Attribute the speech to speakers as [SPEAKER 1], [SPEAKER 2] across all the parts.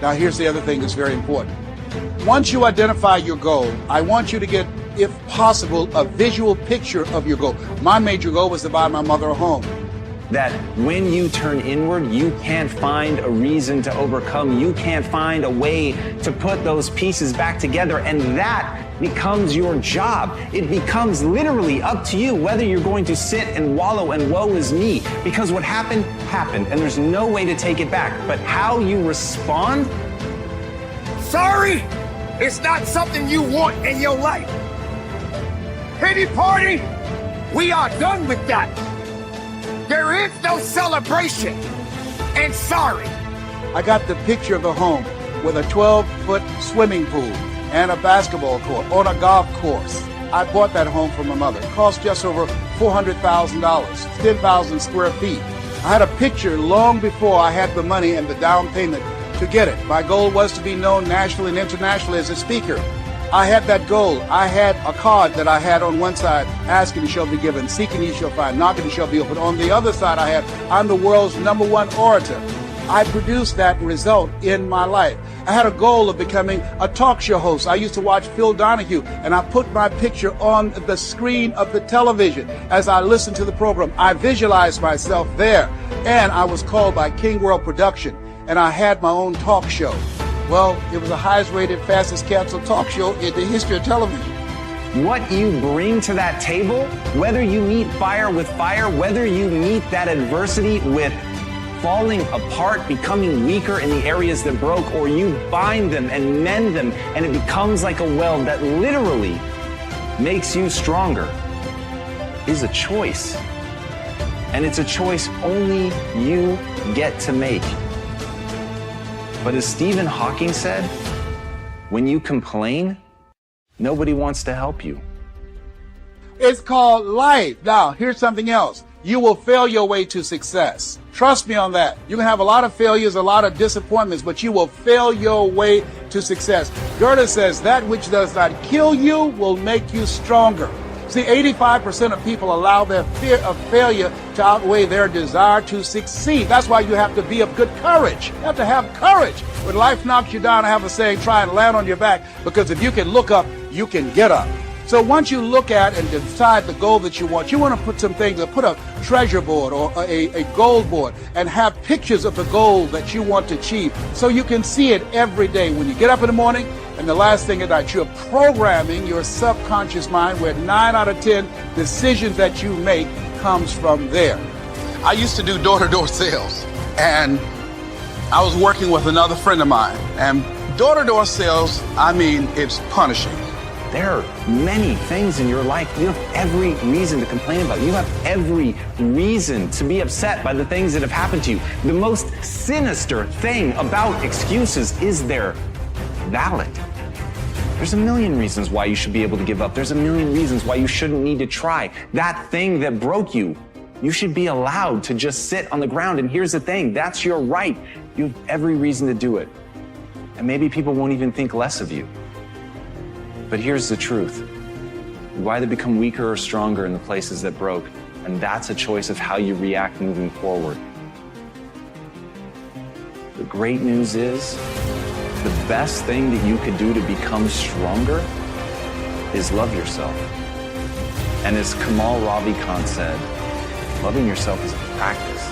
[SPEAKER 1] Now, here's the other thing that's very important. Once you identify your goal, I want you to get, if possible, a visual picture of your goal. My major goal was to buy my mother a home.
[SPEAKER 2] That when you turn inward, you can't find a reason to overcome. You can't find a way to put those pieces back together, and that becomes your job. It becomes literally up to you whether you're going to sit and wallow and woe is me, because what happened, happened, and there's no way to take it back. But how you respond?
[SPEAKER 3] Sorry, it's not something you want in your life. Pity party, we are done with that. There is no celebration and sorry.
[SPEAKER 1] I got the picture of the home with a 12-foot swimming pool and a basketball court on a golf course. I bought that home for my mother. It cost just over $400,000, 10,000 square feet. I had a picture long before I had the money and the down payment to get it. My goal was to be known nationally and internationally as a speaker. I had that goal. I had a card that I had on one side, asking you shall be given, seeking you shall find, knocking you shall be opened. On the other side I had, I'm the world's #1 orator. I produced that result in my life. I had a goal of becoming a talk show host. I used to watch Phil Donahue, and I put my picture on the screen of the television as I listened to the program. I visualized myself there, and I was called by King World Production, and I had my own talk show. Well, it was the highest rated, fastest canceled talk show in the history of television.
[SPEAKER 2] What you bring to that table, whether you meet fire with fire, whether you meet that adversity with falling apart, becoming weaker in the areas that broke, or you bind them and mend them, and it becomes like a weld that literally makes you stronger, is a choice. And it's a choice only you get to make. But as Stephen Hawking said, when you complain, nobody wants to help you.
[SPEAKER 1] It's called life. Now, here's something else. You will fail your way to success. Trust me on that. You can have a lot of failures, a lot of disappointments, but you will fail your way to success. Goethe says that which does not kill you will make you stronger. See, 85% of people allow their fear of failure to outweigh their desire to succeed. That's why you have to be of good courage. You have to have courage. When life knocks you down, I have a saying, try and land on your back, because if you can look up, you can get up. So once you look at and decide the goal that you want to put some things, put a treasure board or a goal board and have pictures of the goal that you want to achieve so you can see it every day when you get up in the morning. And the last thing at night, you're programming your subconscious mind, where 9 out of 10 decisions that you make comes from there. I used to do door-to-door sales, and I was working with another friend of mine. And door-to-door sales, I mean, it's punishing.
[SPEAKER 2] There are many things in your life you have every reason to complain about. You have every reason to be upset by the things that have happened to you. The most sinister thing about excuses is they're valid. There's a million reasons why you should be able to give up. There's a million reasons why you shouldn't need to try. That thing that broke you, you should be allowed to just sit on the ground. And here's the thing, that's your right. You have every reason to do it. And maybe people won't even think less of you. But here's the truth. You either become weaker or stronger in the places that broke, and that's a choice of how you react moving forward. The great news is, the best thing that you could do to become stronger is love yourself. And as Kamal Ravikant said, loving yourself is a practice.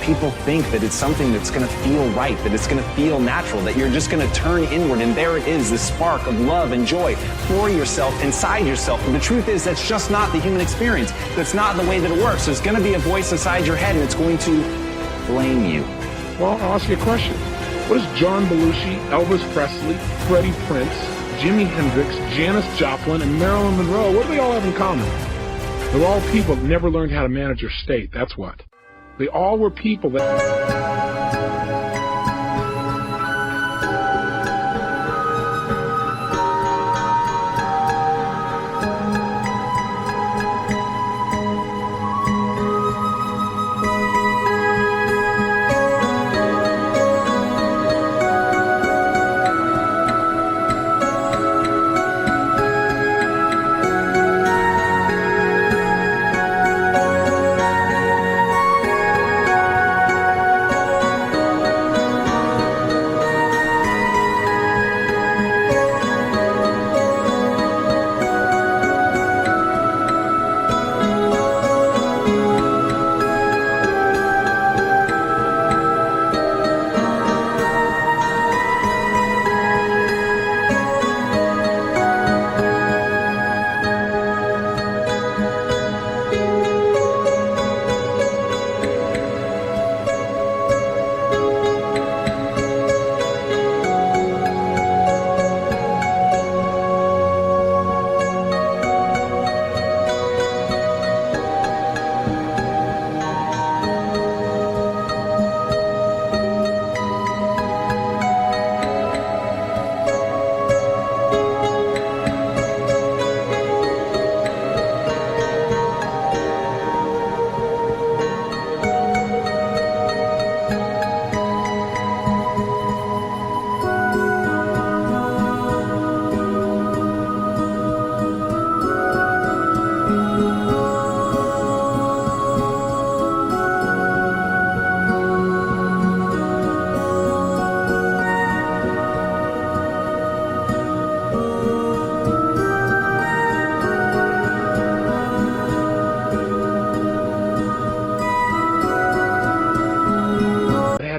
[SPEAKER 2] People think that it's something that's going to feel right, that it's going to feel natural, that you're just going to turn inward and there it is, this spark of love and joy for yourself, inside yourself. But the truth is, that's just not the human experience. That's not the way that it works. There's going to be a voice inside your head and it's going to blame you.
[SPEAKER 4] Well, I'll ask you a question. What does John Belushi, Elvis Presley, Freddie Prinze, Jimi Hendrix, Janis Joplin, and Marilyn Monroe, what do they all have in common? They're all people that never learned how to manage their state, that's what. They all were people that...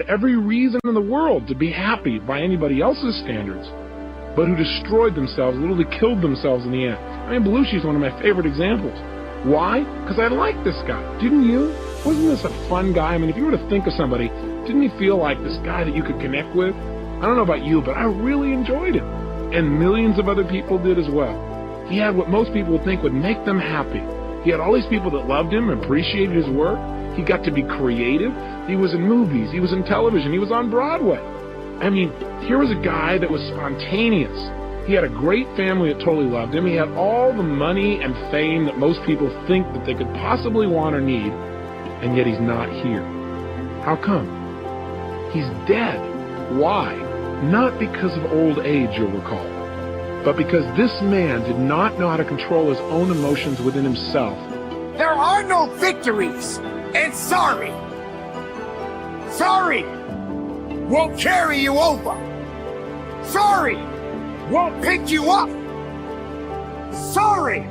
[SPEAKER 4] every reason in the world to be happy by anybody else's standards, but who destroyed themselves, literally killed themselves in the end. I mean, Belushi is one of my favorite examples. Why? Because I like this guy. Didn't you? Wasn't this a fun guy? I mean, if you were to think of somebody, didn't he feel like this guy that you could connect with? I don't know about you, but I really enjoyed him. And millions of other people did as well. He had what most people would think would make them happy. He had all these people that loved him, appreciated his work. He got to be creative. He was in movies. He was in television. He was on Broadway. I mean, here was a guy that was spontaneous. He had a great family that totally loved him. He had all the money and fame that most people think that they could possibly want or need, and yet he's not here. How come? He's dead. Why? Not because of old age, you'll recall, but because this man did not know how to control his own emotions within himself.
[SPEAKER 3] There are no victories, and sorry won't carry you over. Sorry won't pick you up. Sorry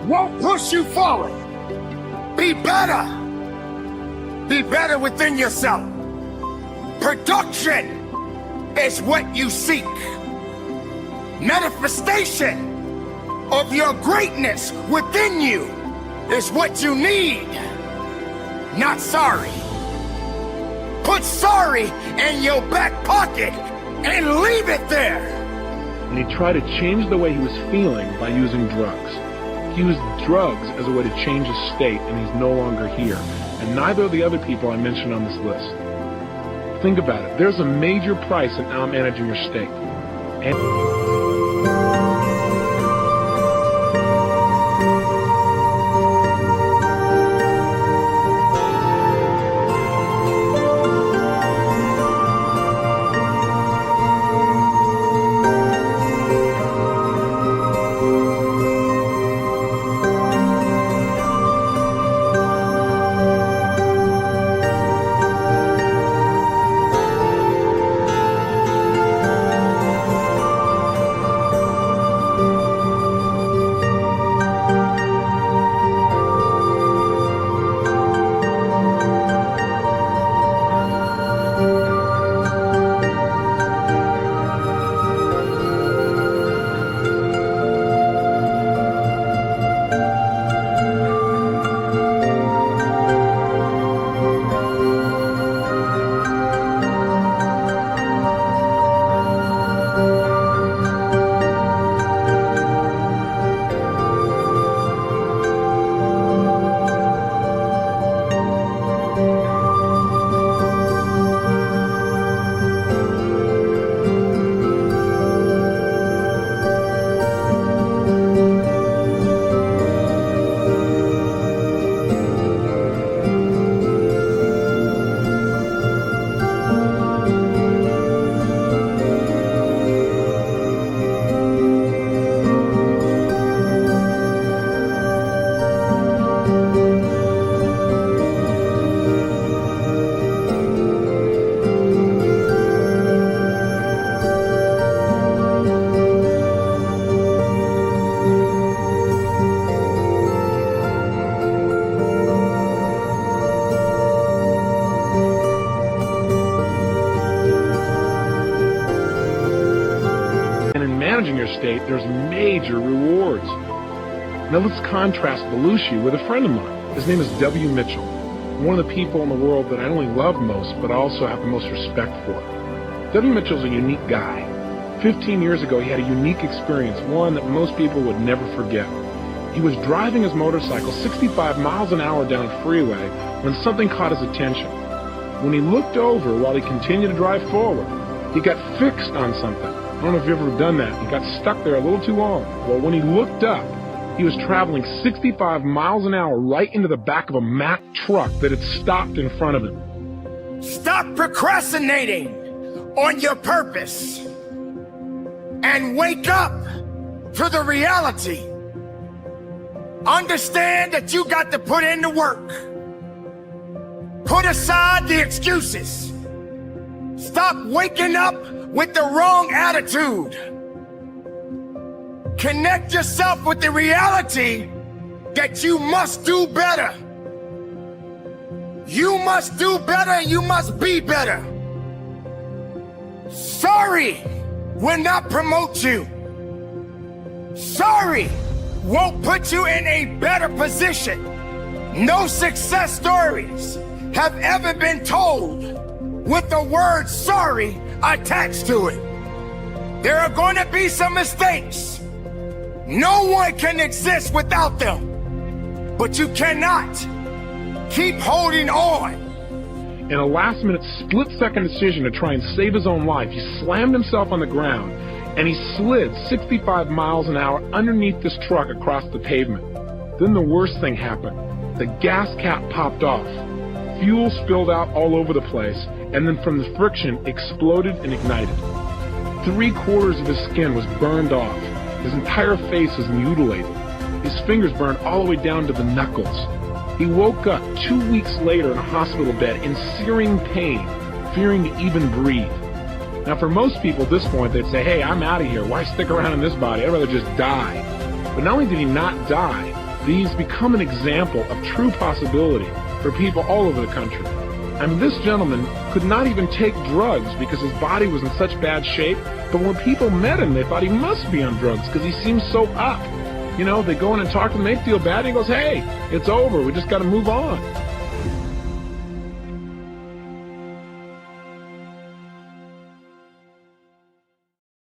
[SPEAKER 3] won't push you forward. Be better. Be better within yourself. Production is what you seek. Manifestation of your greatness within you is what you need, not sorry. Put sorry in your back pocket and leave it there.
[SPEAKER 4] And he tried to change the way he was feeling by using drugs. He used drugs as a way to change his state, and he's no longer here. And neither of the other people I mentioned on this list. Think about it. There's a major price in not managing your state. managing your state, there's major rewards. Now let's contrast Belushi with a friend of mine. His name is W. Mitchell, one of the people in the world that I not only love most, but I also have the most respect for. W. Mitchell's a unique guy. 15 years ago, he had a unique experience, one that most people would never forget. He was driving his motorcycle 65 miles an hour down a freeway when something caught his attention. When he looked over while he continued to drive forward, he got fixed on something. I don't know if you've ever done that. He got stuck there a little too long. Well, when he looked up, he was traveling 65 miles an hour right into the back of a Mack truck that had stopped in front of him.
[SPEAKER 3] Stop procrastinating on your purpose and wake up to the reality. Understand that you got to put in the work. Put aside the excuses. Stop waking up with the wrong attitude. Connect yourself with the reality that you must do better. You must do better and you must be better. Sorry will not promote you. Sorry won't put you in a better position. No success stories have ever been told with the word sorry attached to it. There are going to be some mistakes. No one can exist without them. But you cannot keep holding on.
[SPEAKER 4] In a last-minute, split-second decision to try and save his own life, he slammed himself on the ground, and he slid 65 miles an hour underneath this truck across the pavement. Then the worst thing happened. The gas cap popped off. Fuel spilled out all over the place, and then from the friction, exploded and ignited. 3/4 of his skin was burned off. His entire face was mutilated. His fingers burned all the way down to the knuckles. He woke up 2 weeks later in a hospital bed in searing pain, fearing to even breathe. Now, for most people at this point, they'd say, hey, I'm out of here. Why stick around in this body? I'd rather just die. But not only did he not die, but he's become an example of true possibility for people all over the country. I mean, this gentleman could not even take drugs because his body was in such bad shape. But when people met him, they thought he must be on drugs because he seems so up. You know, they go in and talk to him, they feel bad, and he goes, hey, it's over, we just got to move on.